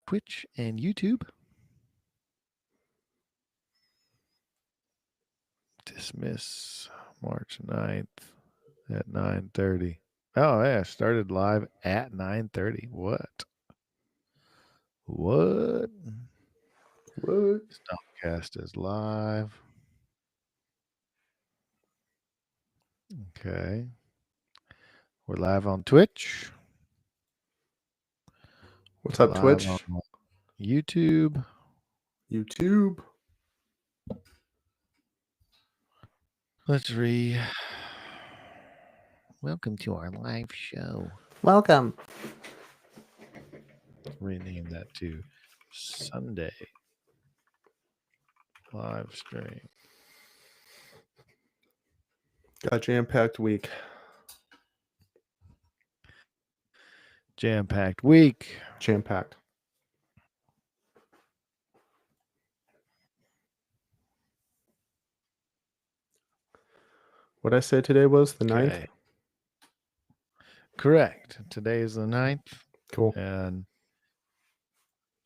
Twitch and YouTube. Dismiss March 9th at 9:30. Oh, yeah, started live at 9:30. What? What? Stockcast is live. Okay. We're live on Twitch. What's up, live Twitch? On YouTube. Let's read. Welcome to our live show. Welcome. Rename that to Sunday live stream. Got a jam-packed week. Jam-packed week. Jam-packed. What I said today was the 9th? Correct. Today is the 9th. Cool. And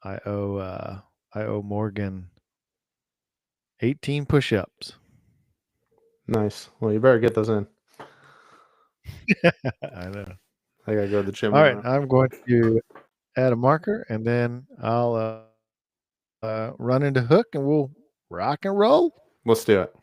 I owe Morgan 18 push-ups. Nice. Well, you better get those in. I know. I gotta go to the gym. All right, I'm going to add a marker, and then I'll run into Hook, and we'll rock and roll. Let's do it.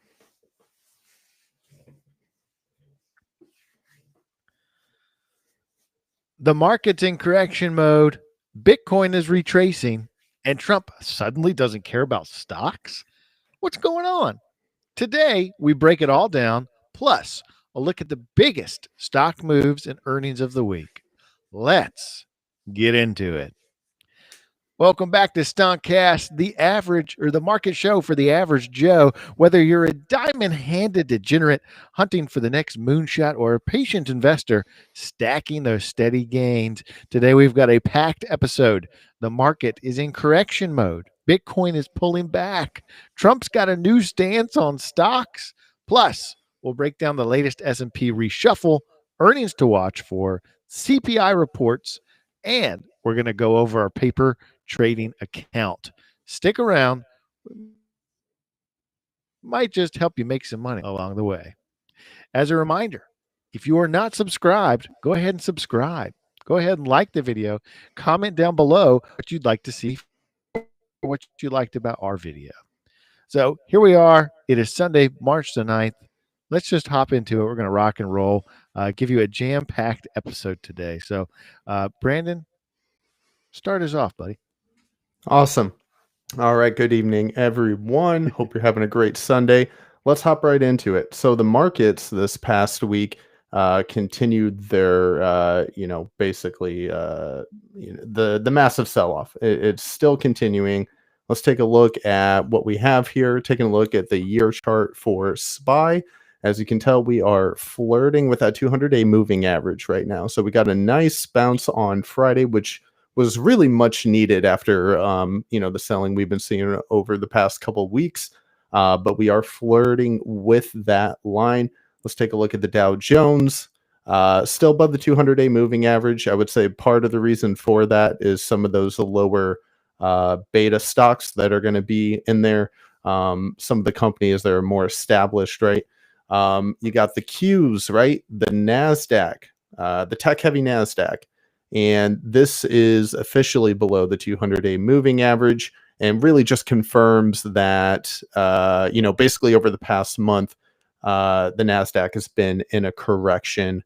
The market's in correction mode. Bitcoin is retracing, and Trump suddenly doesn't care about stocks? What's going on? Today, we break it all down, plus a look at the biggest stock moves and earnings of the week. Let's get into it. Welcome back to Stonkcast, the average or the market show for the average Joe. Whether you're a diamond-handed degenerate hunting for the next moonshot or a patient investor stacking those steady gains, today we've got a packed episode. The market is in correction mode. Bitcoin is pulling back. Trump's got a new stance on stocks. Plus, we'll break down the latest S&P reshuffle, earnings to watch for, CPI reports, and we're going to go over our paper trading account. Stick around. Might just help you make some money along the way. As a reminder, if you are not subscribed, go ahead and subscribe. Go ahead and like the video. Comment down below what you'd like to see, what you liked about our video. So here we are. It is Sunday, March the 9th. Let's just hop into it. We're going to rock and roll, give you a jam-packed episode today. So, Brandon, start us off, buddy. Awesome. All right. Good evening, everyone. Hope you're having a great Sunday. Let's hop right into it. So the markets this past week continued their, basically the massive sell-off. It's still continuing. Let's take a look at what we have here. Taking a look at the year chart for SPY. As you can tell, we are flirting with that 200-day moving average right now. So we got a nice bounce on Friday, which was really much needed after, the selling we've been seeing over the past couple of weeks. But we are flirting with that line. Let's take a look at the Dow Jones. Still above the 200-day moving average. I would say part of the reason for that is some of those lower beta stocks that are going to be in there. Some of the companies that are more established, right? You got the Qs, right? The NASDAQ, the tech-heavy NASDAQ. And this is officially below the 200-day moving average and really just confirms that, basically over the past month, the NASDAQ has been in a correction.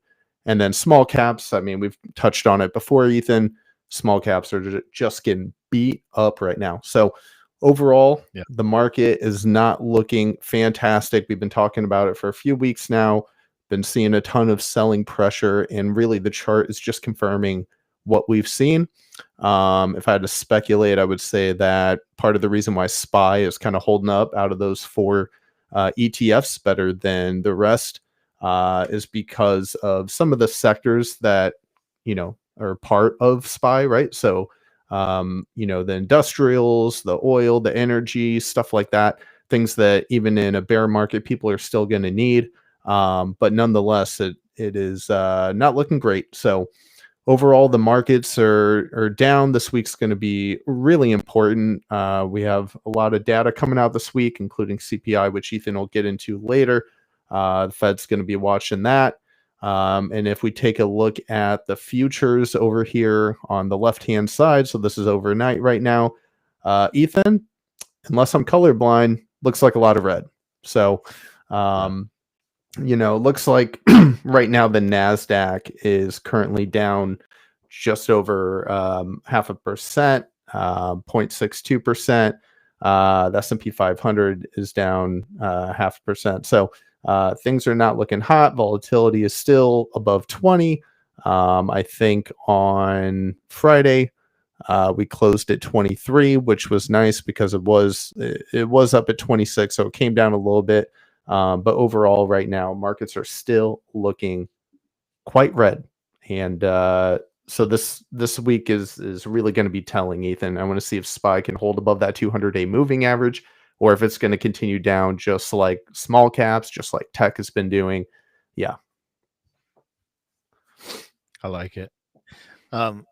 And then small caps, I mean, we've touched on it before, Ethan. Small caps are just getting beat up right now. So overall, The market is not looking fantastic. We've been talking about it for a few weeks now. Been seeing a ton of selling pressure, and really the chart is just confirming what we've seen. If I had to speculate, I would say that part of the reason why SPY is kind of holding up out of those four ETFs better than the rest is because of some of the sectors that, are part of SPY, right? So, the industrials, the oil, the energy, stuff like that, things that even in a bear market, people are still going to need. But nonetheless, it is not looking great. So overall, the markets are down. This week's going to be really important. We have a lot of data coming out this week, including CPI, which Ethan will get into later. The Fed's going to be watching that. And if we take a look at the futures over here on the left hand side, so this is overnight right now, Ethan, unless I'm colorblind, looks like a lot of red. So, Yeah. looks like right now the Nasdaq is currently down just over 0.5%, 0.62%. The S&P 500 is down 0.5%. So things are not looking hot. Volatility is still above 20. I think on Friday we closed at 23, which was nice because it was up at 26, so it came down a little bit. But overall, right now, markets are still looking quite red, and so this week is really going to be telling, Ethan. I want to see if SPY can hold above that 200-day moving average, or if it's going to continue down, just like small caps, just like tech has been doing. Yeah, I like it. Um,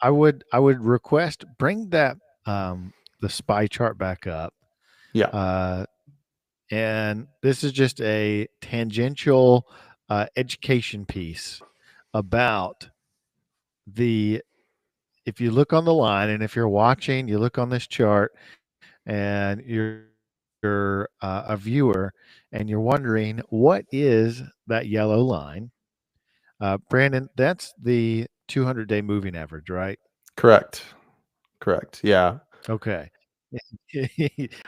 I would request bring that the spy chart back up. yeah, Uh, and this is just a tangential education piece about the if you look on the line and if you're watching, you look on this chart and you're a viewer and you're wondering what is that yellow line. Brandon, that's the 200-day moving average, right? correct, correct. Yeah, Okay.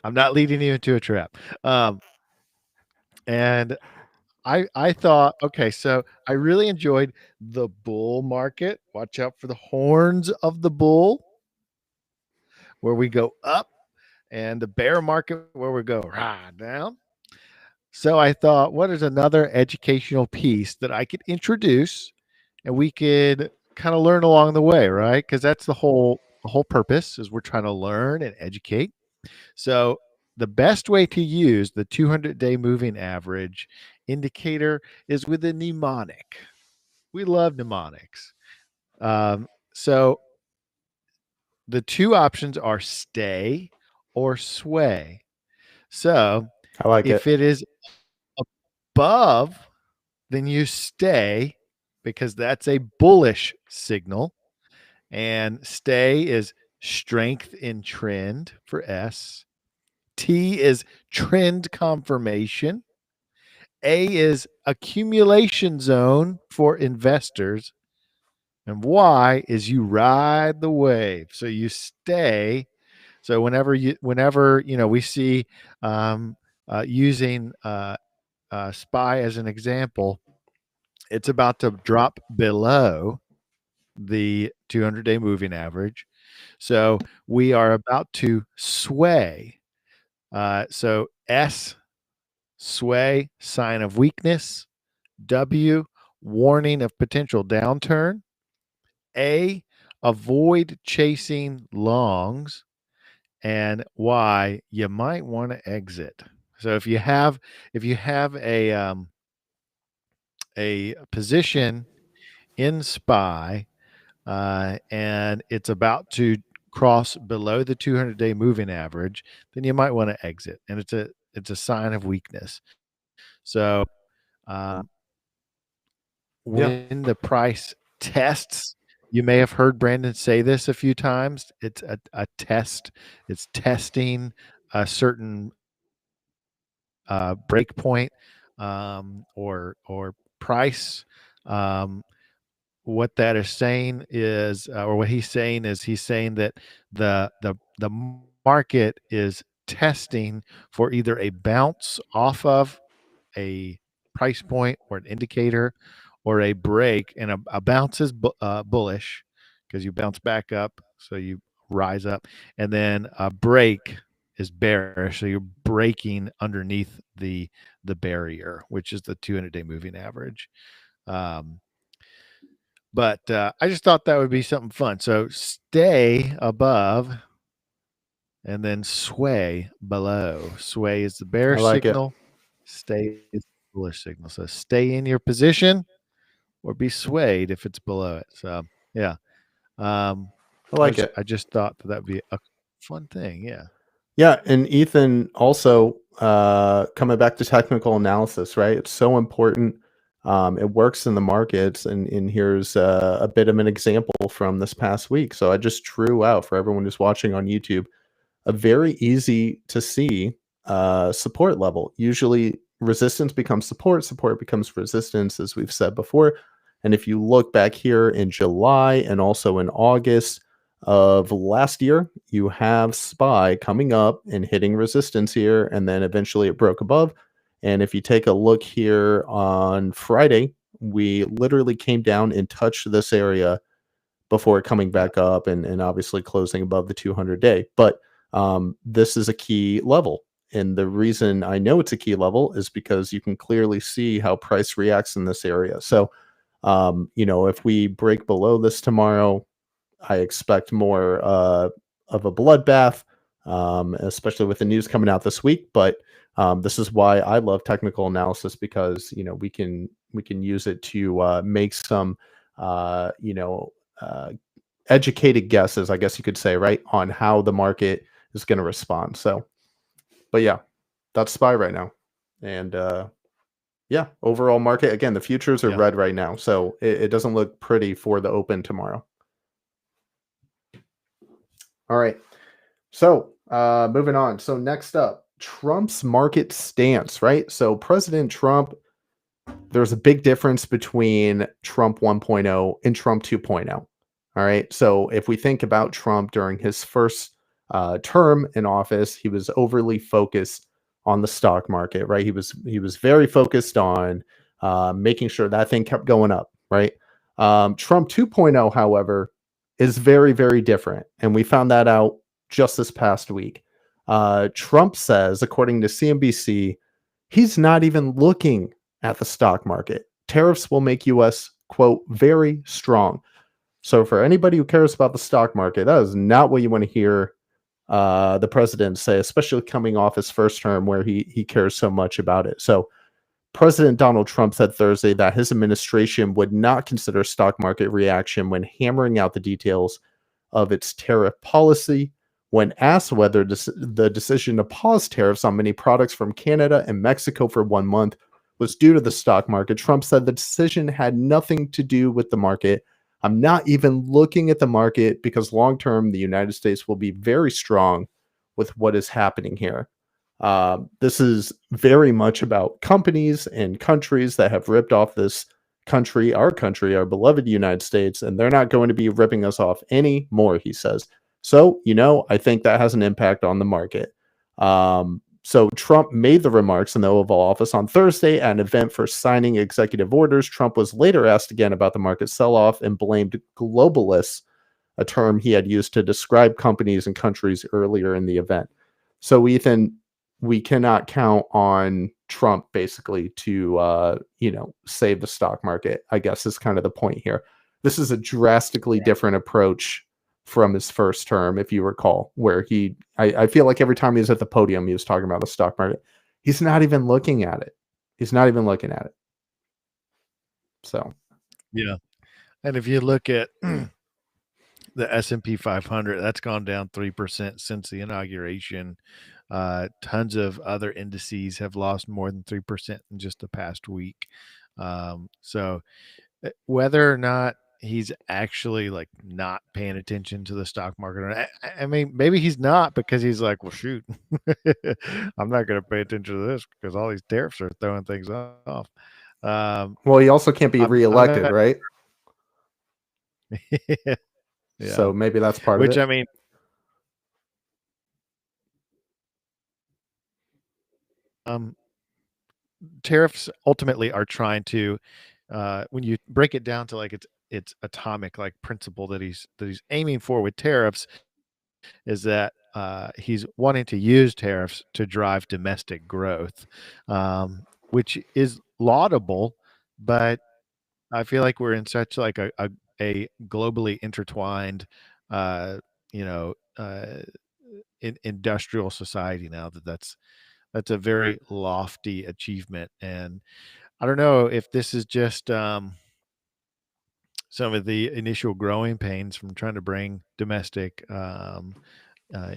I'm not leading you into a trap. And I thought, okay, so I really enjoyed the bull market. Watch out for the horns of the bull, where we go up, and the bear market, where we go rah, down. So I thought, what is another educational piece that I could introduce, and we could kind of learn along the way, right? Because that's the whole purpose is we're trying to learn and educate. So the best way to use the 200-day moving average indicator is with a mnemonic. We love mnemonics. So the two options are stay or sway. So I like if it. it is above, then you stay because that's a bullish signal. And stay is strength in trend for S. T is trend confirmation. A is accumulation zone for investors. And Y is you ride the wave. So you stay. So whenever we see using SPY as an example, it's about to drop below the 200-day moving average. So we are about to sway. So S, sway, sign of weakness. W, warning of potential downturn. A, avoid chasing longs. And Y, you might want to exit. So if you have a position in SPY and it's about to cross below the 200-day moving average, then you might want to exit, and it's a sign of weakness. So Yeah, when the price tests, you may have heard Brandon say this a few times. It's a test. It's testing a certain break point or price. Um, what that is saying is, or what he's saying is, he's saying that the market is testing for either a bounce off of a price point or an indicator or a break, and a bounce is bullish because you bounce back up, so you rise up, and then a break is bearish, so you're breaking underneath the barrier, which is the 200-day moving average. Um, but I just thought that would be something fun. So stay above and then sway below. Sway is the I bearish like it. signal. Stay is the bullish signal. So stay in your position or be swayed if it's below it. So Yeah. Um, I like it. I just thought that that'd be a fun thing. Yeah. Yeah, and Ethan also coming back to technical analysis, right? It's so important. It works in the markets, and here's a bit of an example from this past week. So I just drew out for everyone who's watching on YouTube a very easy to see support level. Usually, resistance becomes support, support becomes resistance, as we've said before. And if you look back here in July and also in August of last year, you have SPY coming up and hitting resistance here, and then eventually it broke above. And if you take a look here on Friday, we literally came down and touched this area before coming Yeah. back up and obviously closing above the 200 day. But this is a key level. And the reason I know it's a key level is because you can clearly see how price reacts in this area. So, if we break below this tomorrow, I expect more of a bloodbath, especially with the news coming out this week. But this is why I love technical analysis because we can use it to make some uh, you know uh, educated guesses, I guess you could say, right, on how the market is going to respond. So, but yeah, that's SPY right now, and yeah, overall market again, the futures are Yeah. red right now, so it doesn't look pretty for the open tomorrow. All right. So, moving on. So, next up, Trump's market stance, right? So, President Trump, there's a big difference between Trump 1.0 and Trump 2.0. All right. So, if we think about Trump during his first term in office, he was overly focused on the stock market, right? He was very focused on making sure that thing kept going up, right? Trump 2.0, however, is very, very different. And we found that out just this past week. Trump says, according to CNBC, he's not even looking at the stock market. Tariffs will make US, quote, very strong. So, for anybody who cares about the stock market, that is not what you want to hear the president say, especially coming off his first term where he cares so much about it. So, President Donald Trump said Thursday that his administration would not consider stock market reaction when hammering out the details of its tariff policy. When asked whether the decision to pause tariffs on many products from Canada and Mexico for 1 month was due to the stock market, Trump said the decision had nothing to do with the market. I'm not even looking at the market because long term, the United States will be very strong with what is happening here. This is very much about companies and countries that have ripped off this country, our beloved United States, and they're not going to be ripping us off anymore, he says. So, I think that has an impact on the market. So Trump made the remarks in the Oval Office on Thursday at an event for signing executive orders. Trump was later asked again about the market sell-off and blamed globalists, a term he had used to describe companies and countries earlier in the event. So, Ethan, we cannot count on Trump basically to save the stock market, I guess is kind of the point here. This is a drastically different approach from his first term, if you recall, where I feel like every time he was at the podium, he was talking about the stock market. He's not even looking at it. He's not even looking at it. So, Yeah. And if you look at the S&P 500, that's gone down 3% since the inauguration. Tons of other indices have lost more than 3% in just the past week. So whether or not he's actually like not paying attention to the stock market, or I mean, maybe he's not because he's like, well, shoot, I'm not going to pay attention to this because all these tariffs are throwing things off. well, he also can't be I'm reelected, not. right? Yeah. So maybe that's part of Which it. I mean, um, tariffs ultimately are trying to, when you break it down to like its atomic like principle that he's aiming for with tariffs is that he's wanting to use tariffs to drive domestic growth, which is laudable, but I feel like we're in such like a globally intertwined, uh, you know, industrial society now that's a very lofty achievement. And I don't know if this is just some of the initial growing pains from trying to bring domestic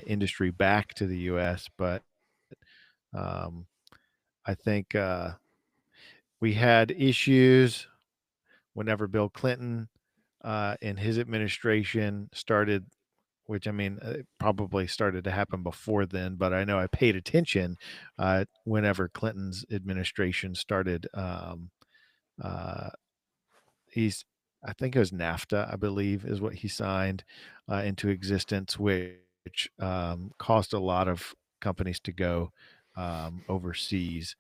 industry back to the U.S. But um, I think we had issues whenever Bill Clinton and his administration started, which I mean, probably started to happen before then, but I know I paid attention whenever Clinton's administration started. Uh, he's, I think it was NAFTA, I believe, is what he signed into existence, which caused a lot of companies to go overseas.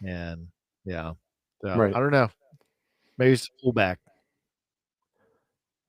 And yeah, so Right. I don't know. Maybe it's a pullback.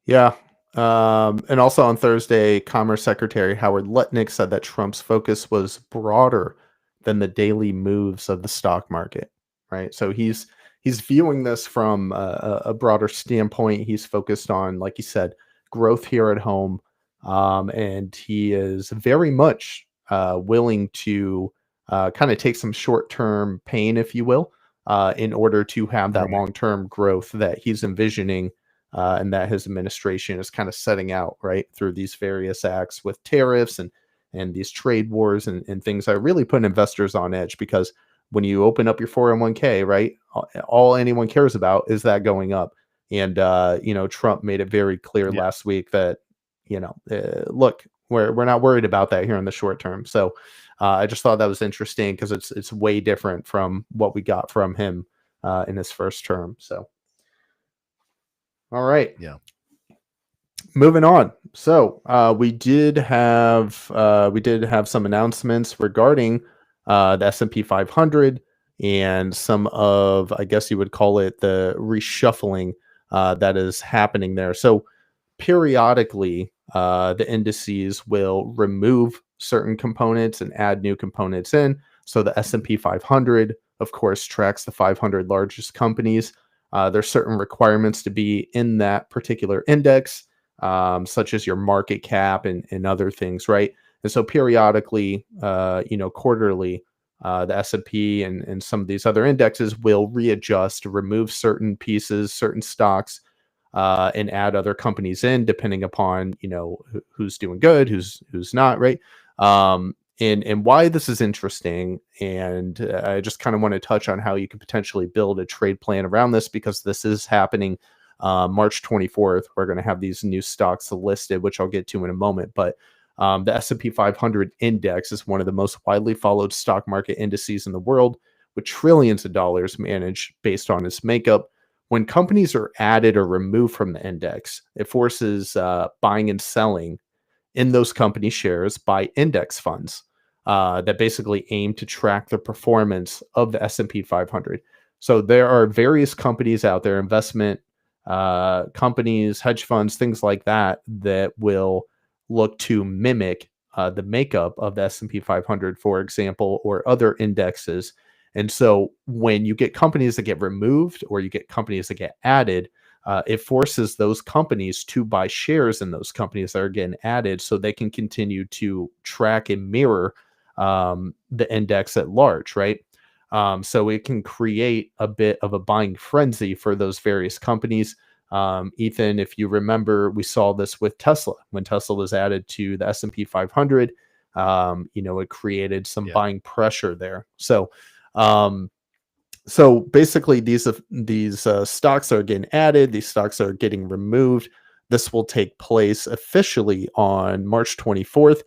Yeah. And also on Thursday, Commerce Secretary Howard Lutnick said that Trump's focus was broader than the daily moves of the stock market. Right. So he's viewing this from a broader standpoint. He's focused on, like you said, growth here at home, and he is very much willing to kind of take some short term pain, if you will, in order to have that Right. long term growth that he's envisioning, and that his administration is kind of setting out right through these various acts with tariffs and these trade wars and things that really put investors on edge because when you open up your 401k, right, all anyone cares about is that going up. And Trump made it very clear Yeah. last week that look, we're not worried about that here in the short term. So I just thought that was interesting because it's way different from what we got from him in his first term. So all right. Yeah. Moving on. So we did have some announcements regarding the S&P 500 and some of, I guess you would call it, the reshuffling that is happening there. So periodically, the indices will remove certain components and add new components in. So the S&P 500, of course, tracks the 500 largest companies. There's certain requirements to be in that particular index, such as your market cap and other things, right? And so periodically, quarterly, the S&P and some of these other indexes will readjust, remove certain pieces, certain stocks, and add other companies in, depending upon who's doing good, who's not, right? And why this is interesting, and I just kind of want to touch on how you could potentially build a trade plan around this because this is happening March 24th. We're going to have these new stocks listed, which I'll get to in a moment. But the S&P 500 index is one of the most widely followed stock market indices in the world, with trillions of dollars managed based on its makeup. When companies are added or removed from the index, it forces buying and selling in those company shares by index funds that basically aim to track the performance of the S&P 500. So there are various companies out there, investment companies, hedge funds, things like that, that will look to mimic the makeup of the S&P 500, for example, or other indexes. And so when you get companies that get removed or you get companies that get added, it forces those companies to buy shares in those companies that are getting added so they can continue to track and mirror the index at large, right? So it can create a bit of a buying frenzy for those various companies. Ethan, if you remember, we saw this with Tesla when Tesla was added to the S&P 500. It created some Yeah. buying pressure there. So basically, these stocks are getting added. These stocks are getting removed. This will take place officially on March 24th.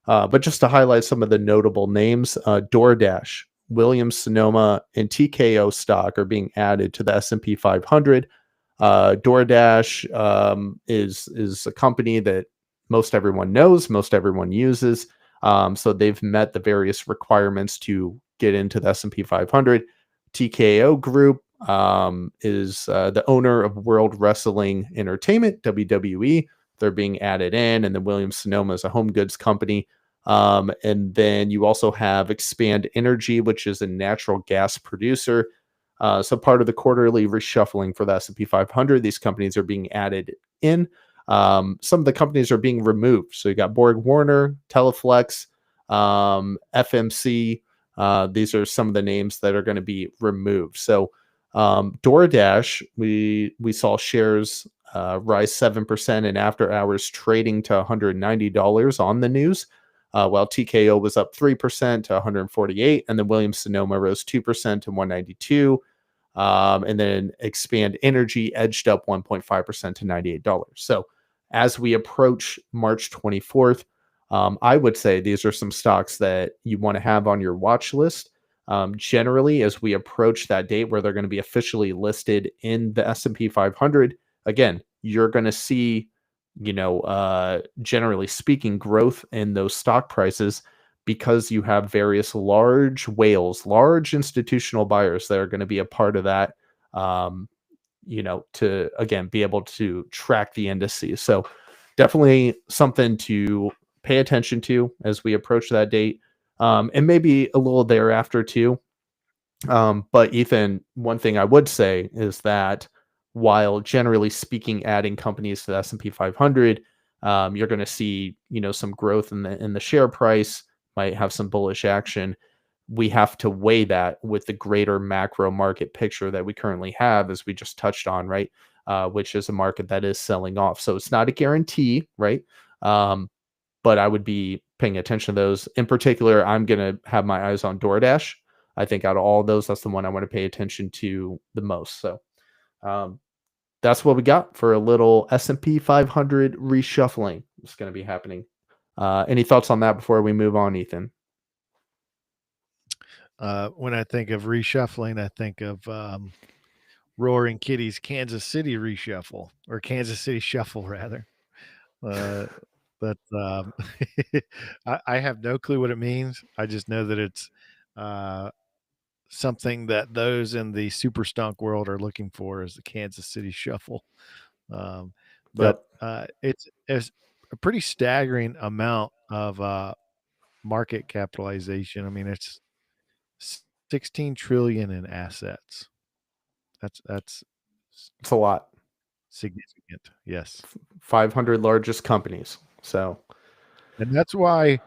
But just to highlight some of the notable names, DoorDash, Williams Sonoma, and TKO stock are being added to the S&P 500. DoorDash is a company that most everyone knows, most everyone uses. So they've met the various requirements to get into the S&P 500. TKO Group is the owner of World Wrestling Entertainment, WWE. They're being added in, and then Williams Sonoma is a home goods company. And then you also have Expand Energy, which is a natural gas producer. So part of the quarterly reshuffling for the S&P 500, these companies are being added in. Some of the companies are being removed. So you got Borg Warner, Teleflex, FMC. These are some of the names that are going to be removed. So DoorDash, we saw shares rise 7% in after hours trading to $190 on the news, while TKO was up 3% to 148, and then Williams Sonoma rose 2% to 192. And then Expand Energy edged up 1.5% to $98. So as we approach March 24th, I would say these are some stocks that you want to have on your watch list. Generally, as we approach that date where they're going to be officially listed in the S&P 500, again, you're going to see, generally speaking, growth in those stock prices because you have various large whales, large institutional buyers that are going to be a part of that, to again be able to track the indices. So definitely something to pay attention to as we approach that date, and maybe a little thereafter too. But Ethan, one thing I would say is that while generally speaking, adding companies to the S&P 500, you're going to see some growth in the share price, might have some bullish action. We have to weigh that with the greater macro market picture that we currently have, as we just touched on, right? Which is a market that is selling off. So it's not a guarantee, right? But I would be paying attention to those. In particular, I'm going to have my eyes on DoorDash. I think out of all those, that's the one I want to pay attention to the most. So um, that's what we got for a little S&P 500 reshuffling. It's going to be happening. Any thoughts on that before we move on, Ethan? When I think of reshuffling, I think of Roaring Kitty's Kansas City reshuffle, or Kansas City shuffle rather. Uh, but I have no clue what it means. I just know that it's uh, something that those in the super stunk world are looking for, is the Kansas City shuffle. Um, but Yep. It's a pretty staggering amount of market capitalization. I mean, it's 16 trillion in assets. That's It's a lot. significant. Yes. 500 largest companies. So, And that's why,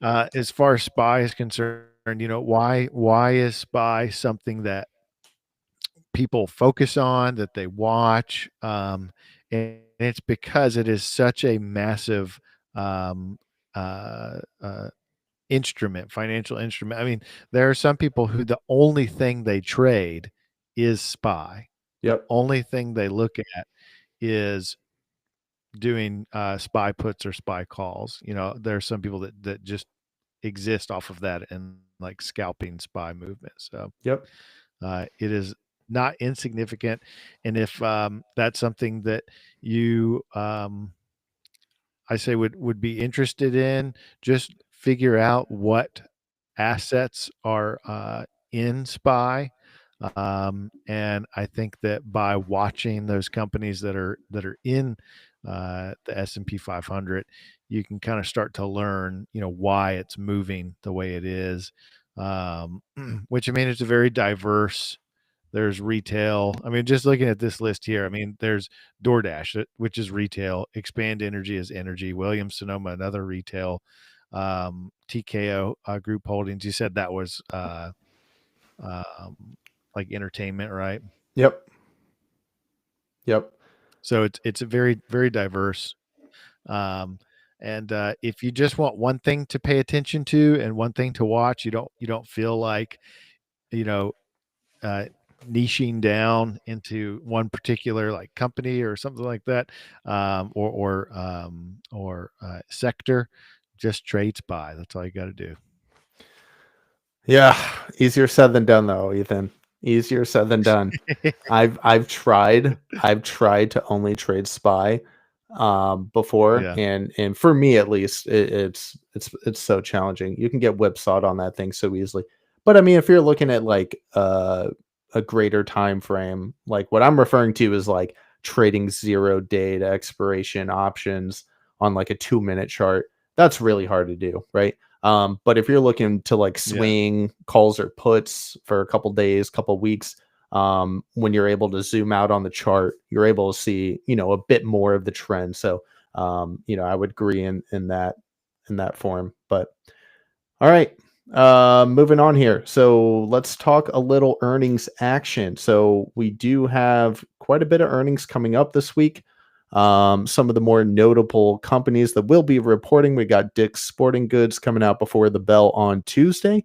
as far as SPY is concerned, why is SPY something that people focus on, that they watch? And it's because it is such a massive um, uh, uh, instrument, financial instrument. I mean, there are some people who the only thing they trade is SPY. The yep. only thing they look at is doing SPY puts or SPY calls. There are some people that just exist off of that and like scalping SPY movement. So Yep. it is not insignificant. And if that's something that you I say would be interested in, just figure out what assets are in SPY. And I think that by watching those companies that are in the S&P 500, you can kind of start to learn, why it's moving the way it is. Which, I mean, it's a very diverse. There's retail. I mean, just looking at this list here, I mean, there's DoorDash, which is retail. Expand Energy is energy. Williams Sonoma, another retail. TKO Group Holdings. You said that was like entertainment, right? Yep. Yep. So it's a very, very diverse. Um, and if you just want one thing to pay attention to and one thing to watch, you don't feel like you know uh, niching down into one particular like company or something like that, or sector. Just trade SPY. That's all you got to do. Yeah. Easier said than done, though, Ethan. Easier said than done. I've tried to only trade SPY before, Yeah. and for me at least, it's so challenging. You can get whipsawed on that thing so easily. But I mean, if you're looking at like a greater time frame, like what I'm referring to is like trading 0 day to expiration options on like a 2 minute chart. That's really hard to do, right? But if you're looking to like Yeah. swing calls or puts for a couple days, couple weeks, when you're able to zoom out on the chart, you're able to see, a bit more of the trend. So, I would agree in that form. But all right, moving on here. So let's talk a little earnings action. So we do have quite a bit of earnings coming up this week. Some of the more notable companies that will be reporting, we got Dick's Sporting Goods coming out before the bell on Tuesday.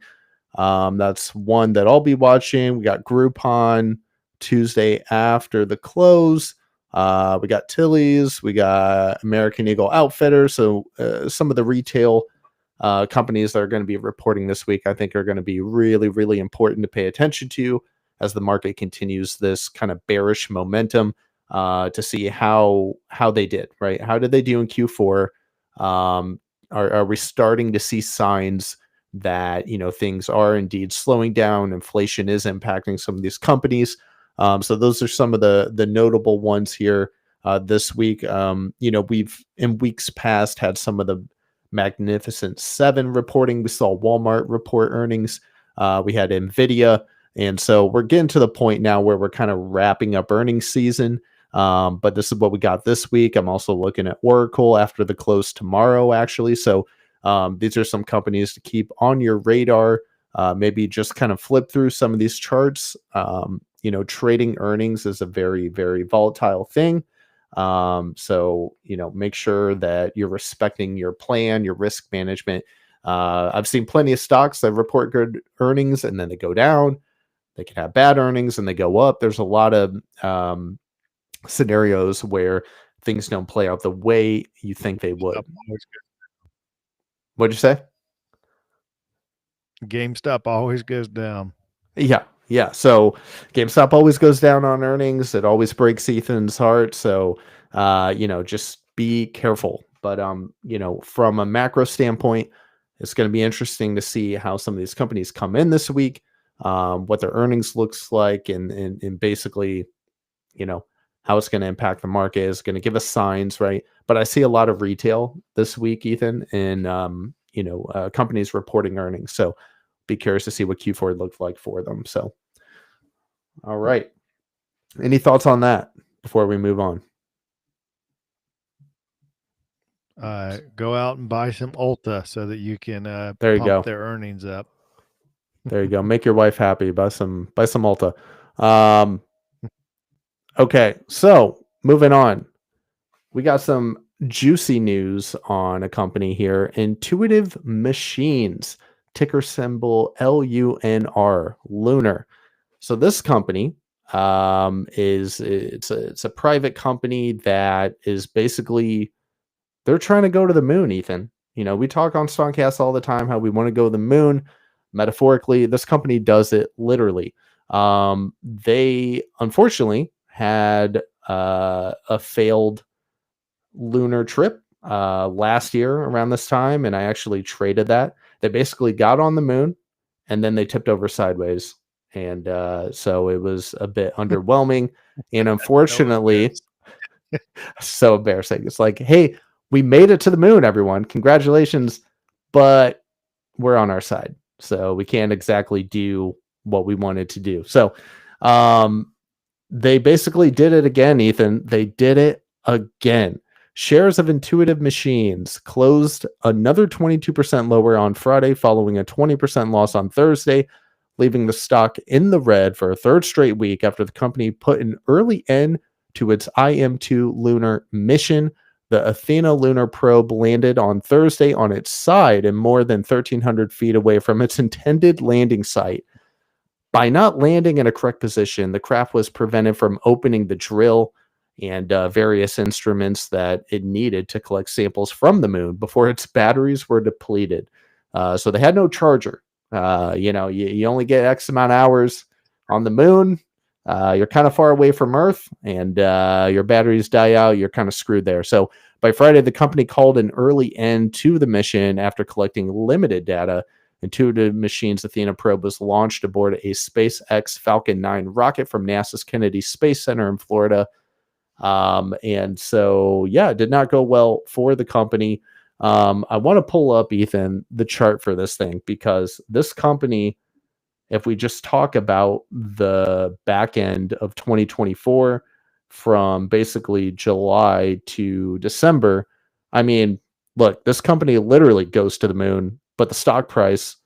That's one that I'll be watching. We got Groupon Tuesday after the close. We got Tilly's, we got American Eagle Outfitters. So some of the retail companies that are going to be reporting this week, I think, are going to be really, really important to pay attention to as the market continues this kind of bearish momentum, to see how they did, right? How did they do in Q4? Are we starting to see signs that, things are indeed slowing down? Inflation is impacting some of these companies. So those are some of the notable ones here this week. We've in weeks past had some of the Magnificent Seven reporting. We saw Walmart report earnings. We had Nvidia, and so we're getting to the point now where we're kind of wrapping up earnings season. But this is what we got this week. I'm also looking at Oracle after the close tomorrow, actually. So these are some companies to keep on your radar. Maybe just kind of flip through some of these charts. Trading earnings is a very, very volatile thing. So make sure that you're respecting your plan, your risk management. I've seen plenty of stocks that report good earnings and then they go down. They can have bad earnings and they go up. There's a lot of scenarios where things don't play out the way you think they would. What'd you say? GameStop always goes down. Yeah. So GameStop always goes down on earnings. It always breaks Ethan's heart. So, just be careful. But, from a macro standpoint, it's going to be interesting to see how some of these companies come in this week, what their earnings looks like, and basically, how it's going to impact the market. Is going to give us signs, right? But I see a lot of retail this week, Ethan, and, companies reporting earnings. So, be curious to see what Q4 looked like for them. So, all right. Any thoughts on that before we move on? Go out and buy some Ulta so that you can There you pump go. their earnings up. There you go. Make your wife happy. Buy some Ulta. Okay. So moving on, we got some juicy news on a company here, Intuitive Machines, ticker symbol LUNR, Lunar. So this company it's a private company that is basically, they're trying to go to the moon, Ethan. We talk on Stoncast all the time how we want to go to the moon. Metaphorically, this company does it literally. They unfortunately had a failed lunar trip last year around this time, and I actually traded that. They basically got on the moon and then they tipped over sideways, and so it was a bit underwhelming. And unfortunately, so embarrassing. It's like, hey, we made it to the moon, everyone, congratulations, but we're on our side, so we can't exactly do what we wanted to do. So they basically did it again, Ethan. They did it again. Shares of Intuitive Machines closed another 22% lower on Friday, following a 20% loss on Thursday, leaving the stock in the red for a third straight week after the company put an early end to its IM-2 lunar mission. The Athena lunar probe landed on Thursday on its side and more than 1,300 feet away from its intended landing site. By not landing in a correct position, the craft was prevented from opening the drill and various instruments that it needed to collect samples from the moon before its batteries were depleted. So they had no charger. You only get X amount of hours on the moon. You're kind of far away from Earth, and your batteries die out. You're kind of screwed there. So by Friday, the company called an early end to the mission after collecting limited data. Intuitive Machines Athena probe was launched aboard a SpaceX Falcon 9 rocket from NASA's Kennedy Space Center in Florida. And so, it did not go well for the company. I want to pull up, Ethan, the chart for this thing, because this company, if we just talk about the back end of 2024 from basically July to December, I mean, look, this company literally goes to the moon, but the stock price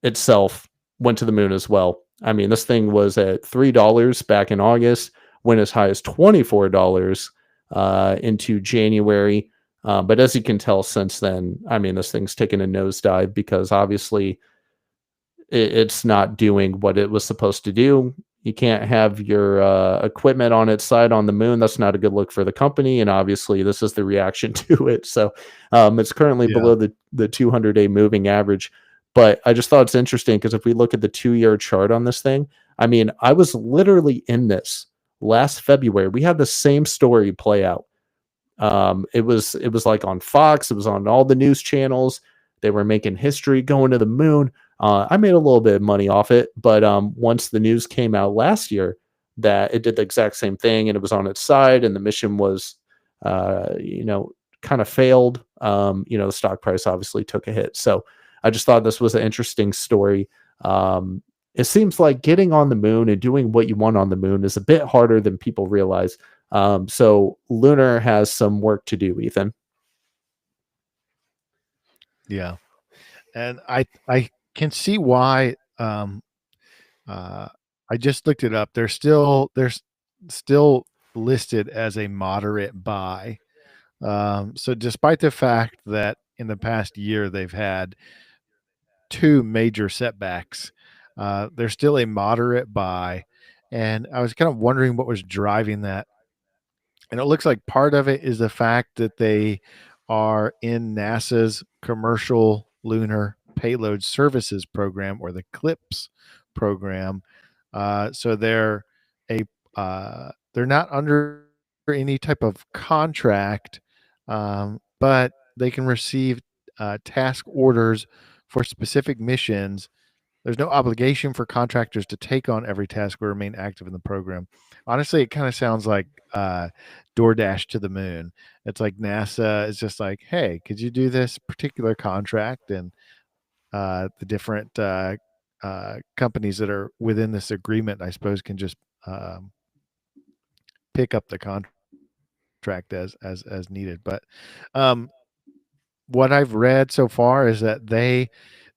itself went to the moon as well. I mean, this thing was at $3 back in August, went as high as $24 into January. But as you can tell since then, I mean, this thing's taken a nosedive because obviously it's not doing what it was supposed to do. You can't have your equipment on its side on the moon. That's not a good look for the company. And obviously, this is the reaction to it. So it's currently Yeah. below the 200-day moving average. But I just thought it's interesting because if we look at the 2-year chart on this thing, I mean, I was literally in this last February. We had the same story play out. It was like on Fox, it was on all the news channels. They were making history going to the moon. I made a little bit of money off it, but once the news came out last year that it did the exact same thing and it was on its side and the mission was, you know, kind of failed. The stock price obviously took a hit. So I just thought this was an interesting story. It seems like getting on the moon and doing what you want on the moon is a bit harder than people realize. So Lunar has some work to do, Ethan. Yeah. And I can see why. Uh, I just looked it up. They're still listed as a moderate buy. So despite the fact that in the past year they've had two major setbacks, they're still a moderate buy. And I was kind of wondering what was driving that. And it looks like part of it is the fact that they are in NASA's Commercial Lunar Payload Services program, or the CLIPS program. So a they're not under any type of contract, but they can receive task orders for specific missions. There's no obligation for contractors to take on every task or remain active in the program. Honestly, it kind of sounds like DoorDash to the moon. It's like NASA is just like, hey, could you do this particular contract? And the different companies that are within this agreement, I suppose, can just um, pick up the contract as needed. But um, what I've read so far is that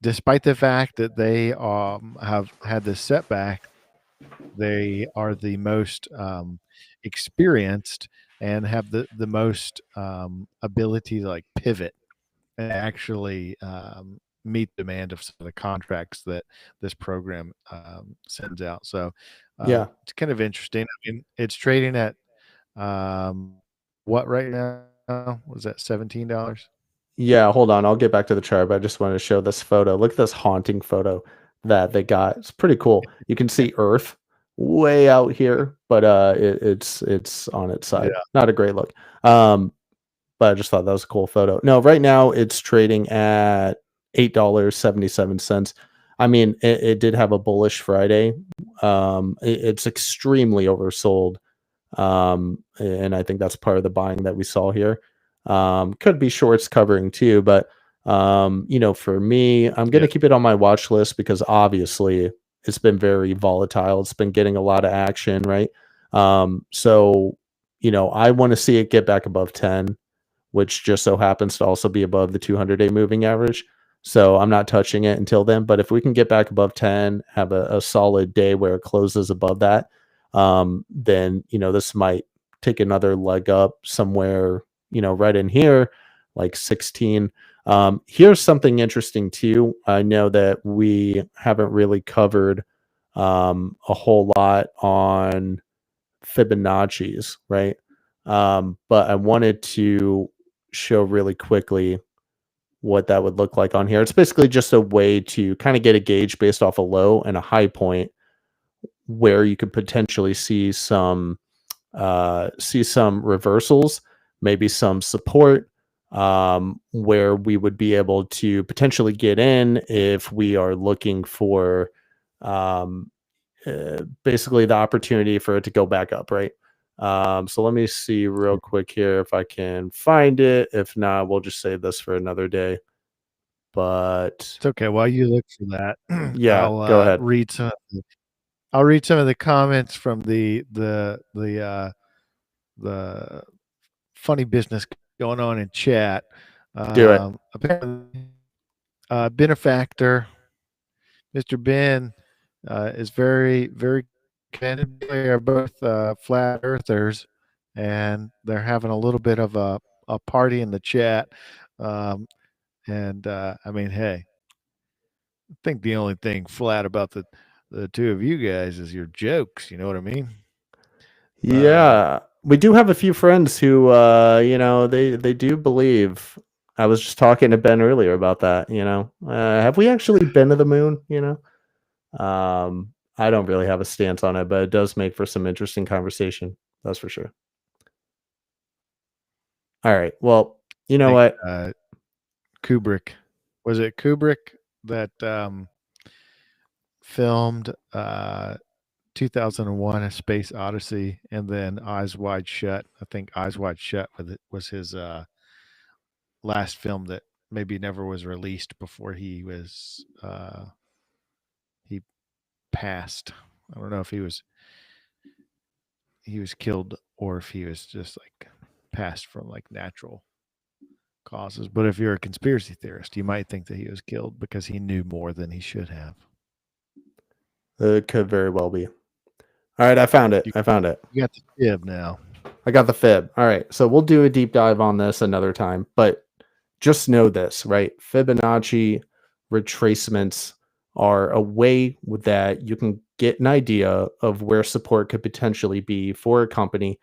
despite the fact that they have had this setback, they are the most experienced and have the most ability to like pivot and actually meet demand of some of the contracts that this program sends out. So Yeah. it's kind of interesting. I mean, it's trading at um, what right now? Was that $17? Yeah, hold on. I'll get back to the chart, but I just wanted to show this photo. Look at this haunting photo that they got. It's pretty cool. You can see Earth way out here, but it's on its side. Yeah, Not a great look. Um, but I just thought that was a cool photo. No, right now it's trading at $8.77. I mean, it did have a bullish Friday. It's extremely oversold. And I think that's part of the buying that we saw here. Could be shorts covering too, but for me, I'm yeah, gonna keep it on my watch list because obviously it's been very volatile. It's been getting a lot of action, right? So I want to see it get back above 10, which just so happens to also be above the 200-day moving average. So I'm not touching it until then. But if we can get back above 10, have a solid day where it closes above that, then this might take another leg up somewhere, right in here, like 16. Here's something interesting too. I know that we haven't really covered a whole lot on Fibonacci's, right? But I wanted to show really quickly what that would look like on here. It's basically just a way to kind of get a gauge based off a low and a high point where you could potentially see some reversals, maybe some support, where we would be able to potentially get in if we are looking for um, basically the opportunity for it to go back up, right? So let me see real quick here if I can find it. If not, we'll just save this for another day. But it's okay. While you look for that, yeah, go ahead. I'll read some of the comments from the funny business going on in chat. Do it. Apparently, Benefactor, Mr. Ben, is very, very commended. They are both flat earthers. and they're having a little bit of a party in the chat. Um, and I mean, hey, I think the only thing flat about the two of you guys is your jokes. You know what I mean? Yeah, we do have a few friends who, they do believe. I was just talking to Ben earlier about that. Have we actually been to the moon? I don't really have a stance on it, but it does make for some interesting conversation. That's for sure. All right. Well, you I know think what? Kubrick, was it Kubrick that filmed 2001: A Space Odyssey, and then Eyes Wide Shut. I think Eyes Wide Shut was his last film that maybe never was released before he passed. I don't know if he was killed or if he was just like passed from like natural causes. But if you're a conspiracy theorist, you might think that he was killed because he knew more than he should have. It could very well be. All right, I found it. You, I found it. you got the fib now. I got the fib. All right. So we'll do a deep dive on this another time, but just know this, right? Fibonacci retracements are a way that you can get an idea of where support could potentially be for a company.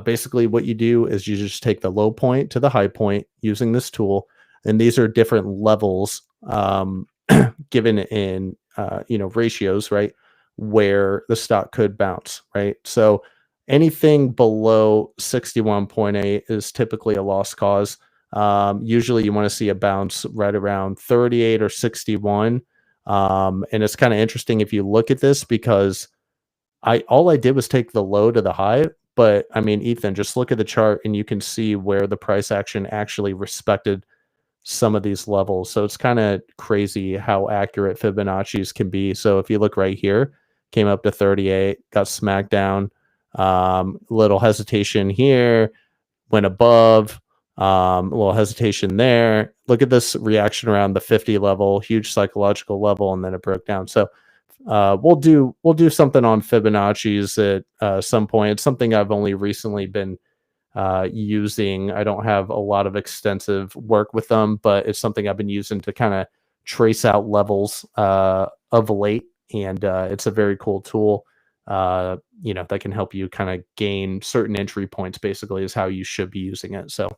Basically, what you do is you just take the low point to the high point using this tool, and these are different levels given in ratios, right? Where the stock could bounce, right? So anything below 61.8 is typically a lost cause. Usually you want to see a bounce right around 38 or 61. And it's kind of interesting if you look at this because all I did was take the low to the high. But I mean, Ethan, just look at the chart and you can see where the price action actually respected some of these levels. So it's kind of crazy how accurate Fibonacci's can be. So if you look right here, came up to 38, got smacked down, little hesitation here, went above, a little hesitation there. Look at this reaction around the 50 level, huge psychological level, and then it broke down. So we'll do something on Fibonacci's at some point. It's something I've only recently been using. I don't have a lot of extensive work with them, but it's something I've been using to kind of trace out levels of late. And it's a very cool tool, that can help you kind of gain certain entry points, basically, is how you should be using it. So,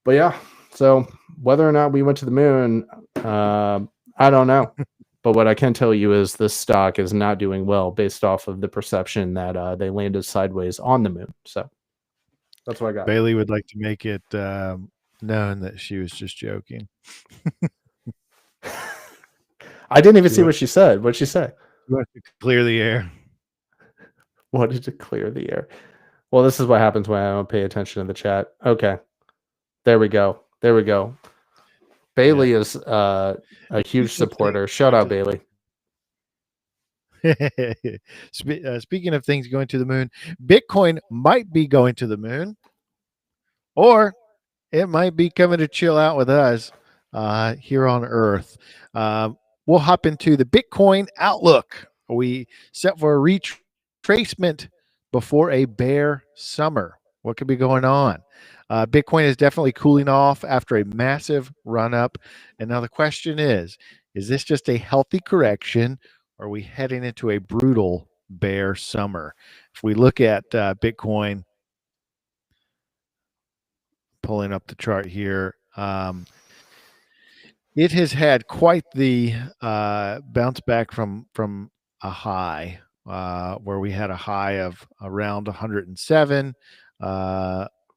but yeah, so whether or not we went to the moon, I don't know. But what I can tell you is this stock is not doing well based off of the perception that they landed sideways on the moon. So that's what I got. Bailey would like to make it known that she was just joking. I didn't even She see wants, what she said. What'd she say? she wants to clear the air. Wanted to clear the air. Well, this is what happens when I don't pay attention to the chat. Okay. There we go. There we go. Bailey is a huge supporter. Shout out, Bailey. Speaking of things going to the moon, Bitcoin might be going to the moon, or it might be coming to chill out with us here on Earth. We'll hop into the Bitcoin outlook. We set for a retracement before a bear summer. What could be going on? Bitcoin is definitely cooling off after a massive run up. And now the question is this just a healthy correction? Or are we heading into a brutal bear summer? If we look at Bitcoin, pulling up the chart here, it has had quite the bounce back from a high where we had a high of around 107,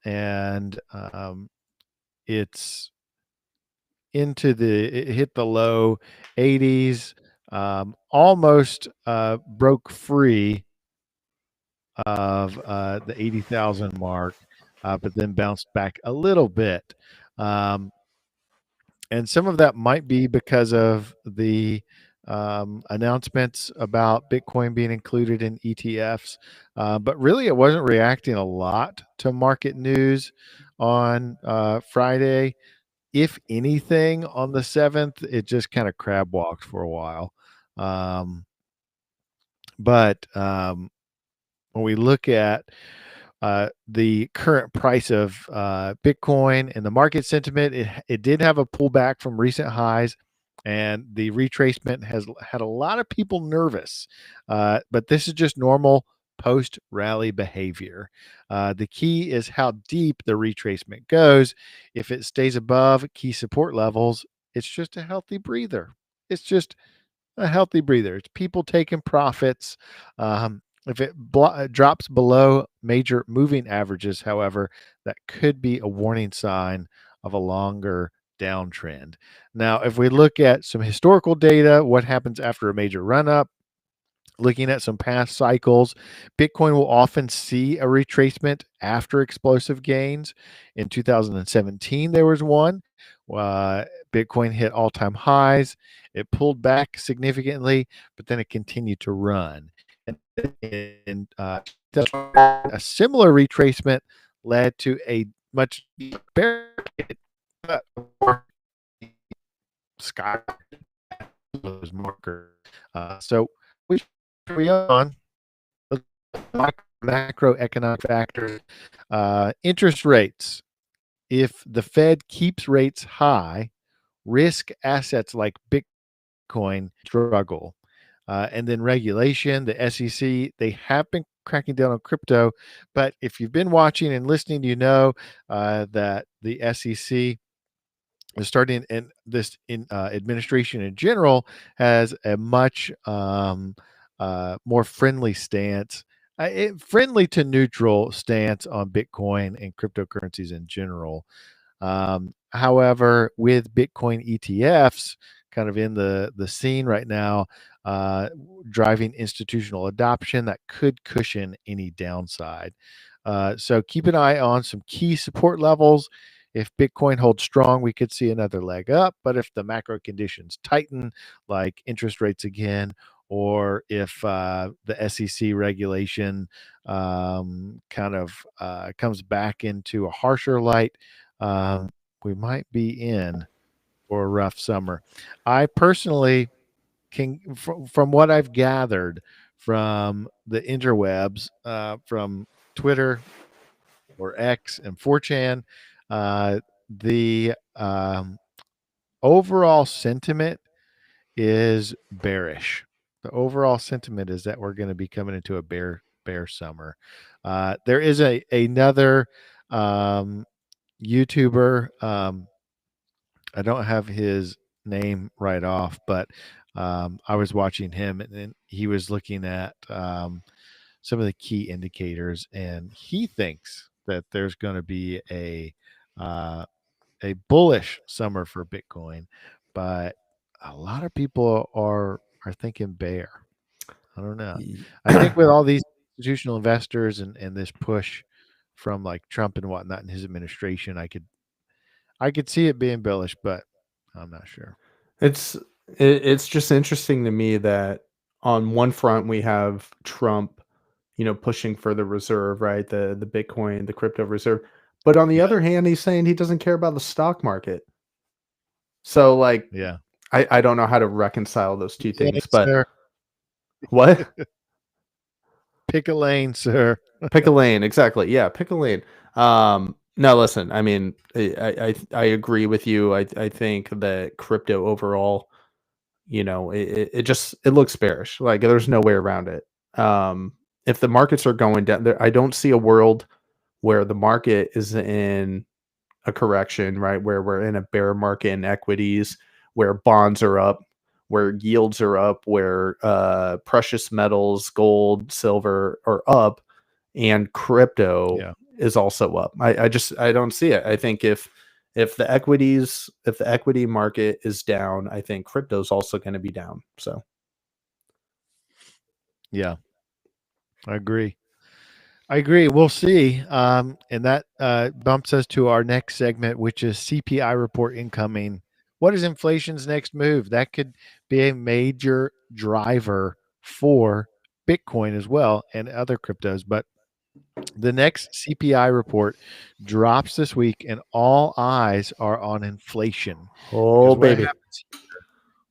and it's it hit the low 80s, almost broke free of the 80,000 mark, but then bounced back a little bit. And some of that might be because of the announcements about Bitcoin being included in ETFs. But really, it wasn't reacting a lot to market news on Friday. If anything, on the 7th, it just kind of crab walked for a while. But when we look at the current price of Bitcoin and the market sentiment, it did have a pullback from recent highs, and the retracement has had a lot of people nervous. But this is just normal post rally behavior. The key is how deep the retracement goes. If it stays above key support levels, it's just a healthy breather. It's just a healthy breather. It's people taking profits. If it drops below major moving averages, however, that could be a warning sign of a longer downtrend. Now, if we look at some historical data, what happens after a major run up? Looking at some past cycles, Bitcoin will often see a retracement after explosive gains. In 2017, there was one. Bitcoin hit all time highs. It pulled back significantly, but then it continued to run. And in a similar retracement led to a much deeper bear market, but sky those markers. So we on macroeconomic factors, interest rates. If the Fed keeps rates high, risk assets like Bitcoin struggle. And then regulation, the SEC, they have been cracking down on crypto. But if you've been watching and listening, you know that the SEC starting in this administration in general has a much more friendly stance, friendly to neutral stance on Bitcoin and cryptocurrencies in general. However, with Bitcoin ETFs kind of in the scene right now, driving institutional adoption, that could cushion any downside. So keep an eye on some key support levels. If Bitcoin holds strong, we could see another leg up. But if the macro conditions tighten, like interest rates again, or if the SEC regulation kind of comes back into a harsher light, we might be in for a rough summer. I personally can, from what I've gathered from the interwebs, from Twitter or X and 4chan, the overall sentiment is bearish. The overall sentiment is that we're going to be coming into a bear summer. There is another YouTuber. I don't have his name right off, but I was watching him, and then he was looking at some of the key indicators, and he thinks that there's going to be uh, a bullish summer for Bitcoin, but a lot of people are thinking bear. I don't know. I think with all these institutional investors and this push from like Trump and whatnot in his administration, I could see it being bullish, but I'm not sure. It's it's just interesting to me that on one front we have Trump, pushing for the reserve, right? The Bitcoin, the crypto reserve. But on the Yeah, other hand, he's saying he doesn't care about the stock market. So like yeah. I don't know how to reconcile those two Pick a lane, things. But sir. what? Pick a lane, sir. Pick a lane, exactly. Yeah, pick a lane. No, listen, I mean, I agree with you. I think that crypto overall, it just it looks bearish. Like there's no way around it. If the markets are going down there, I don't see a world where the market is in a correction, right? Where we're in a bear market in equities, where bonds are up, where yields are up, where precious metals, gold, silver are up, and crypto Yeah, is also up. I don't see it. I think if the equity market is down, I think crypto's also going to be down. So yeah. I agree. I agree. We'll see. And that bumps us to our next segment, which is CPI report incoming. What is inflation's next move? That could be a major driver for Bitcoin as well and other cryptos. But the next CPI report drops this week, and all eyes are on inflation oh because what baby. happens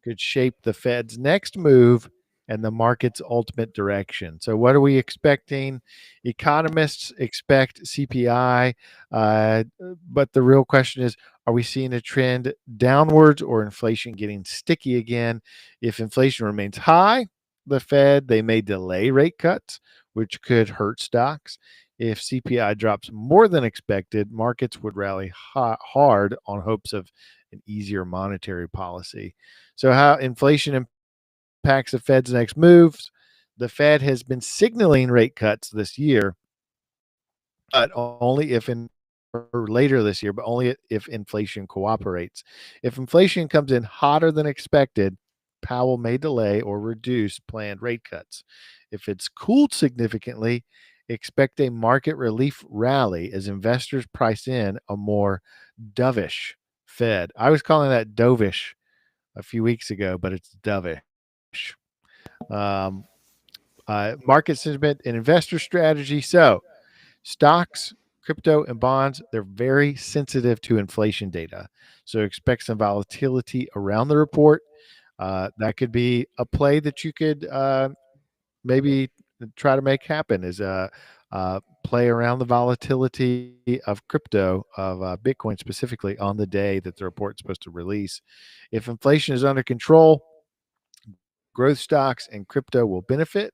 could shape the Fed's next move and the market's ultimate direction. So, what are we expecting? Economists expect CPI, but the real question is, are we seeing a trend downwards or inflation getting sticky again? If inflation remains high, the Fed, they may delay rate cuts, which could hurt stocks. If CPI drops more than expected, markets would rally hard on hopes of an easier monetary policy. So, how inflation impacts the Fed's next moves? The Fed has been signaling rate cuts this year, but only if in or later this year, but only if inflation cooperates. If inflation comes in hotter than expected, Powell may delay or reduce planned rate cuts. If it's cooled significantly, expect a market relief rally as investors price in a more dovish Fed. I was calling that dovish a few weeks ago, but it's dovish. Um, Market sentiment and investor strategy. So, stocks, crypto, and bonds, they're very sensitive to inflation data. So expect some volatility around the report. That could be a play that you could maybe try to make happen is play around the volatility of crypto, of Bitcoin specifically, on the day that the report's supposed to release. If inflation is under control, growth stocks and crypto will benefit.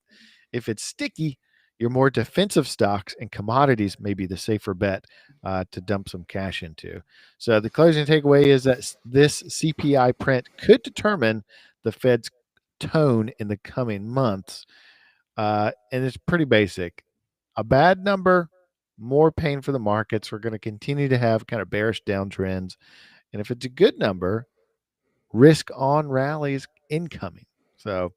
If it's sticky, your more defensive stocks and commodities may be the safer bet to dump some cash into. So the closing takeaway is that this CPI print could determine the Fed's tone in the coming months, and it's pretty basic. A bad number, more pain for the markets. We're going to continue to have kind of bearish downtrends, and if it's a good number, risk on rallies incoming. So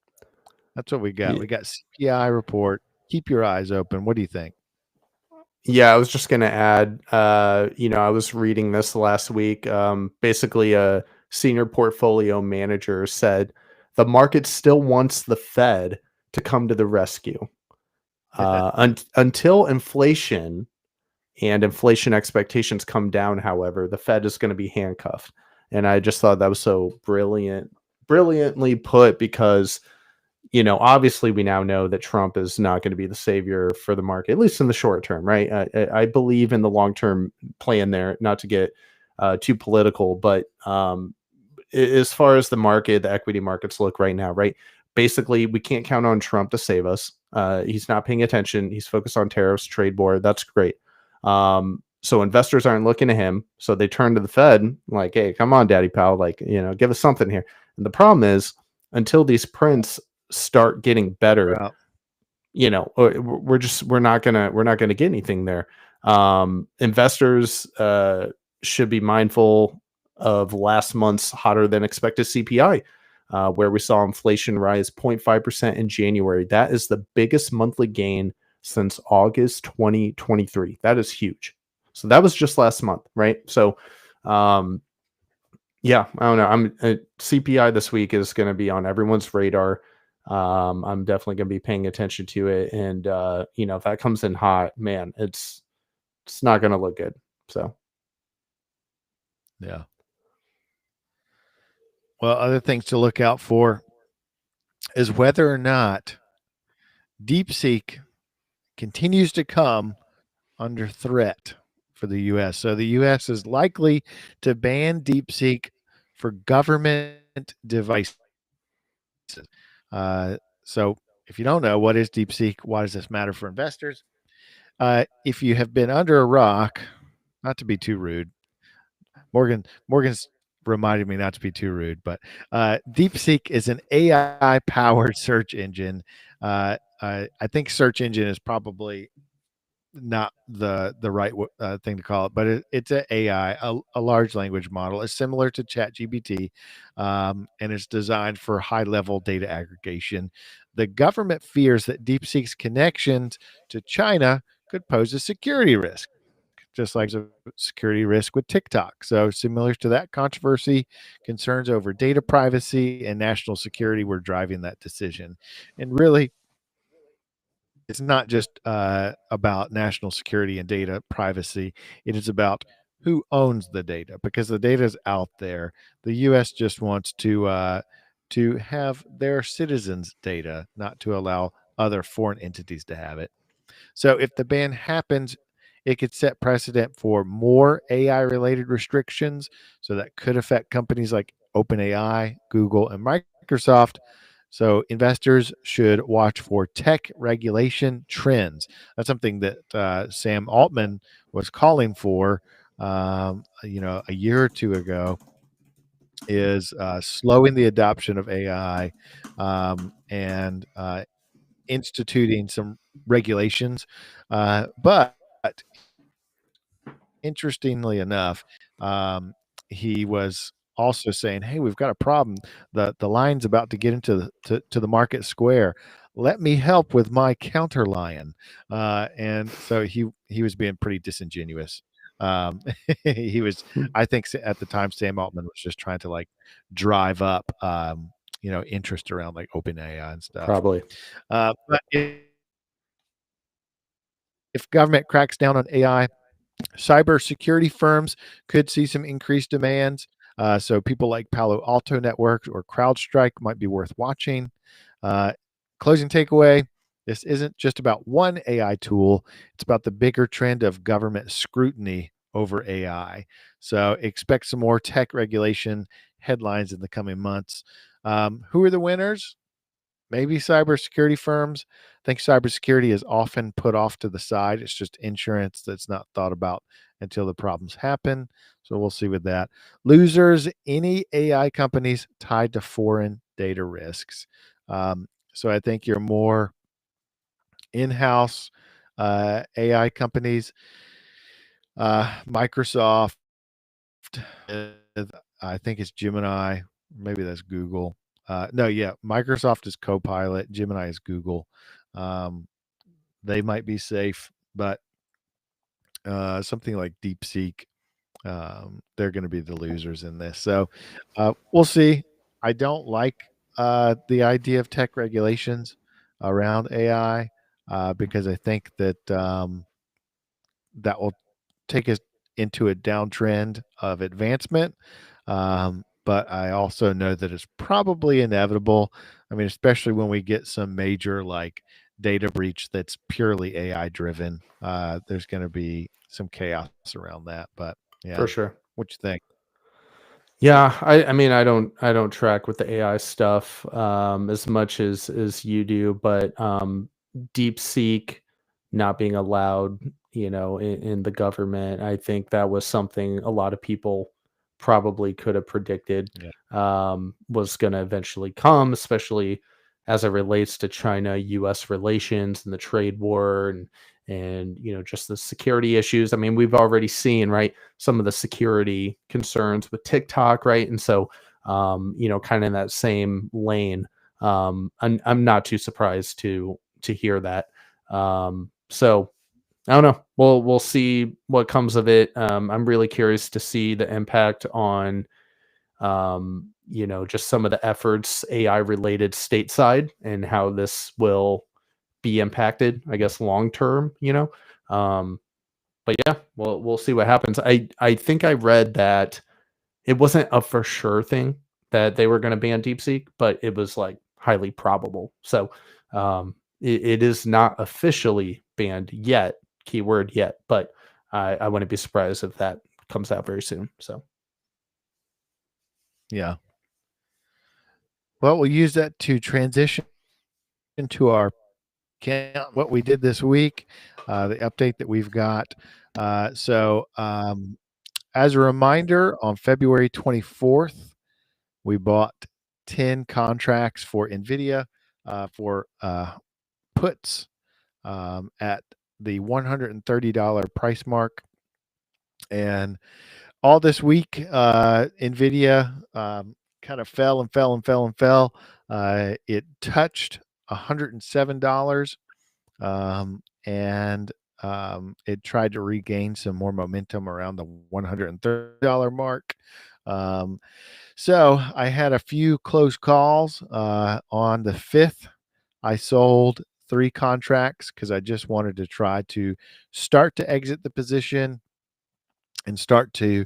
that's what we got. Ye We got CPI report. Keep your eyes open. What do you think? Yeah, I was just gonna add, I was reading this last week. Basically, a senior portfolio manager said the market still wants the Fed to come to the rescue. Until inflation and inflation expectations come down, however, the Fed is going to be handcuffed. And I just thought that was so brilliantly put because obviously we now know that Trump is not going to be the savior for the market, at least in the short term, right? I believe in the long term plan there, not to get too political, but as far as the market, the equity markets look right now, right? Basically, we can't count on Trump to save us. He's not paying attention. He's focused on tariffs, trade war. That's great. So investors aren't looking to him. So they turn to the Fed like, hey, come on, Daddy Powell, like, give us something here. And the problem is until these prints start getting better, Well, we're not gonna get anything there. Investors should be mindful of last month's hotter than expected CPI, where we saw inflation rise 0.5% in January. That is the biggest monthly gain since August 2023. That is huge. So that was just last month, right? So, yeah, I don't know. CPI this week is going to be on everyone's radar. I'm definitely going to be paying attention to it, and if that comes in hot, man, it's not going to look good. So, yeah. Well, other things to look out for is whether or not DeepSeek continues to come under threat for the U.S. So the U.S. is likely to ban DeepSeek for government devices. So if you don't know, what is DeepSeek? Why does this matter for investors? If you have been under a rock, not to be too rude, Morgan's reminded me not to be too rude, but DeepSeek is an AI powered search engine. I think search engine is probably not the right thing to call it, but it's an AI, a large language model. It's similar to ChatGPT, and it's designed for high level data aggregation. The government fears that DeepSeek's connections to China could pose a security risk, just like a security risk with TikTok. So, similar to that controversy, concerns over data privacy and national security were driving that decision. And really, it's not just about national security and data privacy. It is about who owns the data, because the data is out there. The U.S. just wants to to have their citizens' data, not to allow other foreign entities to have it. So if the ban happens, it could set precedent for more AI related restrictions. So that could affect companies like OpenAI, Google, and Microsoft. So investors should watch for tech regulation trends. That's something that Sam Altman was calling for, a year or two ago, is slowing the adoption of AI, and instituting some regulations. But interestingly enough, um, he was also saying, "Hey, we've got a problem. The line's about to get into the market square. Let me help with my counter lion." And so he was being pretty disingenuous. Um, he was, I think, at the time, Sam Altman was just trying to like drive up, interest around like OpenAI and stuff. Probably. But if government cracks down on AI, cybersecurity firms could see some increased demands. So people like Palo Alto Networks or CrowdStrike might be worth watching. Uh, Closing takeaway: this isn't just about one AI tool; it's about the bigger trend of government scrutiny over AI. So expect some more tech regulation headlines in the coming months. Who are the winners? Maybe cybersecurity firms. I think cybersecurity is often put off to the side. It's just insurance that's not thought about until the problems happen. So we'll see with that. Losers, any AI companies tied to foreign data risks. So I think your more in-house AI companies, Microsoft, I think it's Gemini, maybe that's Google. No, yeah, Microsoft is Copilot, Gemini is Google. Um, they might be safe, but something like DeepSeek, they're going to be the losers in this. So we'll see. I don't like the idea of tech regulations around AI because I think that that will take us into a downtrend of advancement. But I also know that it's probably inevitable. I mean, especially when we get some major like data breach that's purely AI driven, there's going to be some chaos around that. But For yeah, sure. what you think? Yeah, I mean, I don't track with the AI stuff, as much as you do, but, DeepSeek not being allowed, in the government, I think that was something a lot of people probably could have predicted, Yeah, was gonna eventually come, especially as it relates to China-US relations and the trade war and, just the security issues. I mean, we've already seen, right, some of the security concerns with TikTok, right? And so, kind of in that same lane, I'm not too surprised to hear that. So I don't know. We'll see what comes of it. I'm really curious to see the impact on, just some of the efforts AI related stateside and how this will be impacted, I guess, long term. Um, but yeah, we'll see what happens. I think I read that it wasn't a for sure thing that they were going to ban DeepSeek, but it was like highly probable. So it is not officially banned yet, keyword yet, but I wouldn't be surprised if that comes out very soon. So yeah. Well, we'll use that to transition into our count what we did this week, the update that we've got. So, as a reminder, on February 24th, we bought 10 contracts for NVIDIA for puts at the $130 price mark. And all this week, NVIDIA kind of fell and fell and fell and fell. It touched $107, and it tried to regain some more momentum around the $130 mark. Um, so I had a few close calls. On the 5th, I sold 3 contracts because I just wanted to try to start to exit the position and start to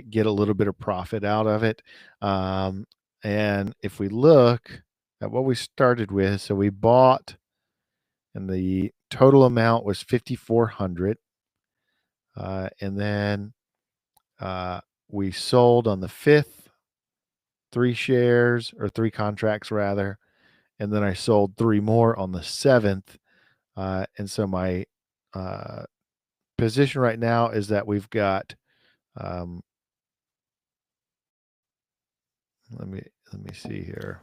get a little bit of profit out of it. Um, And if we look at what we started with, so we bought, and the total amount was 5,400, and then we sold on the 5th 3 shares, or 3 contracts rather, and then I sold 3 more on the 7th. And so my uh, position right now is that we've got. Um, let me see here.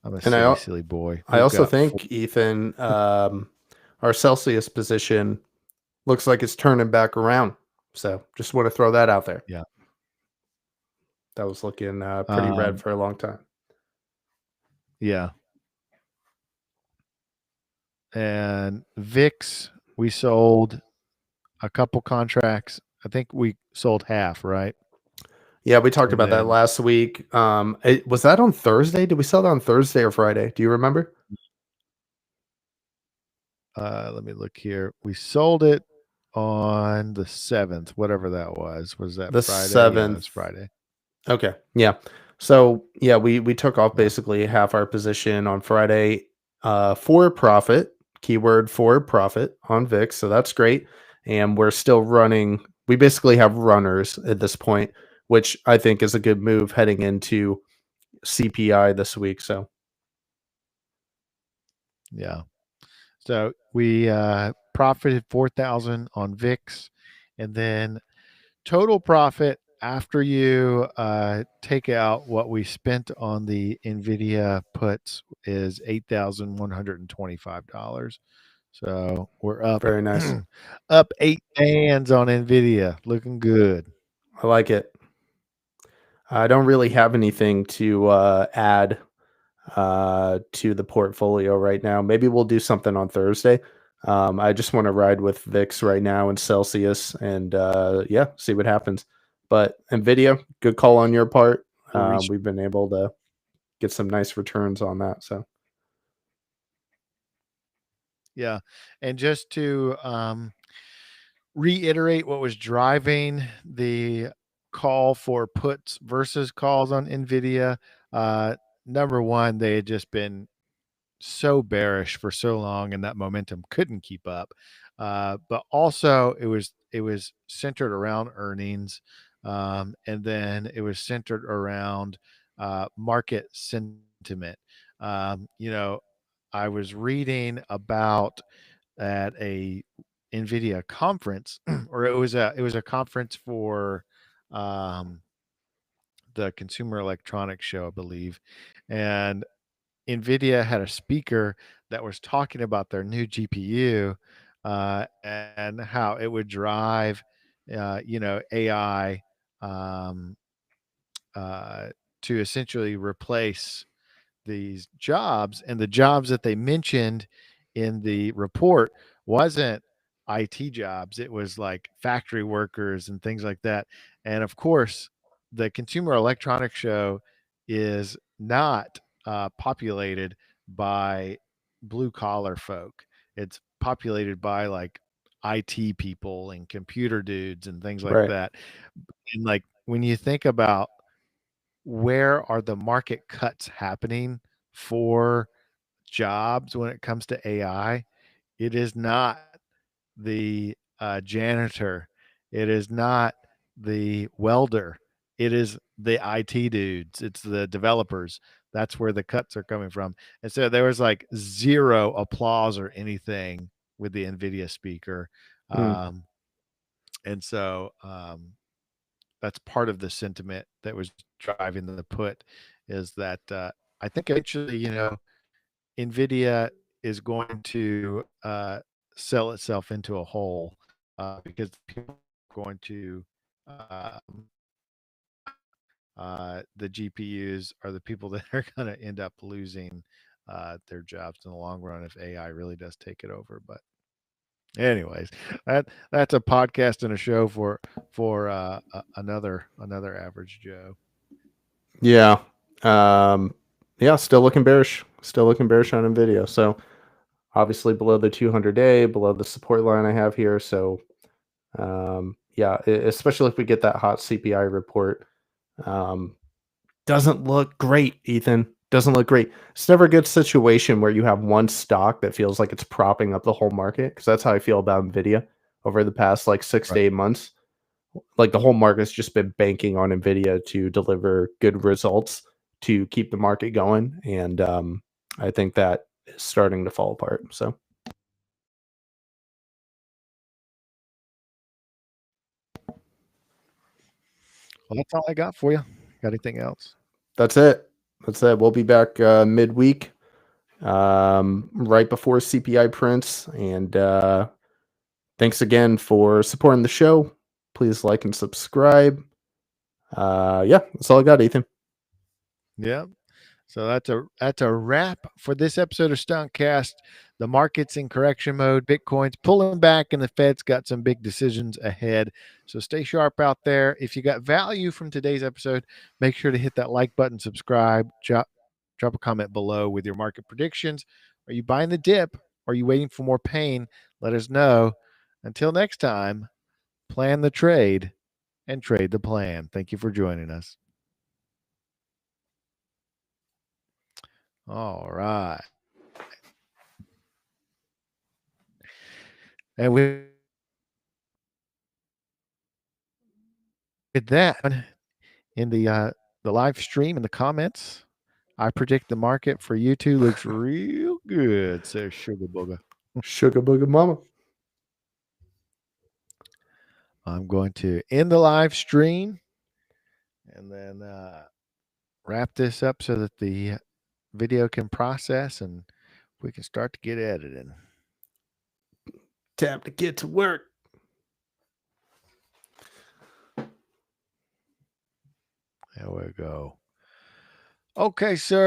I'm a And silly boy. I We've also got four. think, Ethan, our Celsius position looks like it's turning back around. So just want to throw that out there. Yeah. That was looking pretty red Um, for a long time. yeah. And VIX, we sold a couple contracts. I think we sold half, right? Yeah, we talked And about that then last week. Was that on Thursday? Did we sell that on Thursday or Friday? Do you remember? let me look here. We sold it on the 7th, whatever that was. Was that The Friday? Yeah, seventh. that's Friday. Okay. Yeah. So yeah, we took off Yeah. basically half our position on Friday, for profit, keyword for profit on VIX. So that's great. And we're still running. We basically have runners at this point, which I think is a good move heading into CPI this week. So Yeah. So we profited 4,000 on VIX, and then total profit after you take out what we spent on the Nvidia puts is $8,125. So we're up very nice. up 8 bands on Nvidia, looking good. I like it. I don't really have anything to add to the portfolio right now. Maybe we'll do something on Thursday. I just want to ride with VIX right now and Celsius and yeah, see what happens. But Nvidia, good call on your part. We'll reach. We've been able to get some nice returns on that. So Yeah, and just to reiterate what was driving the call for puts versus calls on Nvidia. Uh, Number one, they had just been so bearish for so long, and that momentum couldn't keep up. But also, it was centered around earnings, and then it was centered around market sentiment. You know, I was reading about at a NVIDIA conference, or it was a conference for um, the Consumer Electronics Show, I believe, and NVIDIA had a speaker that was talking about their new GPU and how it would drive, AI um, uh, to essentially replace these jobs, and the jobs that they mentioned in the report wasn't IT jobs. It was like factory workers and things like that. And of course, the Consumer Electronics Show is not populated by blue collar folk. It's populated by like IT people and computer dudes and things like right. that. And like when you think about where are the market cuts happening for jobs when it comes to AI, it is not the janitor, it is not the welder, it is the IT dudes, it's the developers. That's where the cuts are coming from. And so there was like zero applause or anything with the NVIDIA speaker. Mm, Um, and so that's part of the sentiment that was driving the put is that I think eventually, NVIDIA is going to sell itself into a hole because people are going to um, the GPUs are the people that are going to end up losing their jobs in the long run if AI really does take it over. But anyways, that's a podcast and a show for another average Joe. yeah. Um, yeah. Still looking bearish. Still looking bearish on Nvidia. So obviously below the 200-day, below the support line I have here. So yeah, especially if we get that hot CPI report. Um, Doesn't look great, Ethan. Doesn't look great. It's never a good situation where you have one stock that feels like it's propping up the whole market, because that's how I feel about Nvidia over the past like 6 to 8 months. Like the whole market's just been banking on Nvidia to deliver good results to keep the market going, and I think that is starting to fall apart. So Well, that's all I got for you. Got anything else? that's it. That's it. We'll be back midweek, right before CPI prints, and thanks again for supporting the show. Please like and subscribe. Yeah, that's all I got, Ethan. Yeah. So that's a wrap for this episode of Stuntcast. The market's in correction mode. Bitcoin's pulling back, and the Fed's got some big decisions ahead. So stay sharp out there. If you got value from today's episode, make sure to hit that like button, subscribe, drop a comment below with your market predictions. Are you buying the dip? Are you waiting for more pain? Let us know. Until next time, plan the trade and trade the plan. Thank you for joining us. All right. And with that, in the live stream in the comments, I predict the market for you two looks real good, says Sugar Booger. Sugar booger mama. I'm going to end the live stream and then wrap this up so that the video can process and we can start to get editing. Time to get to work. There we go. Okay, sir.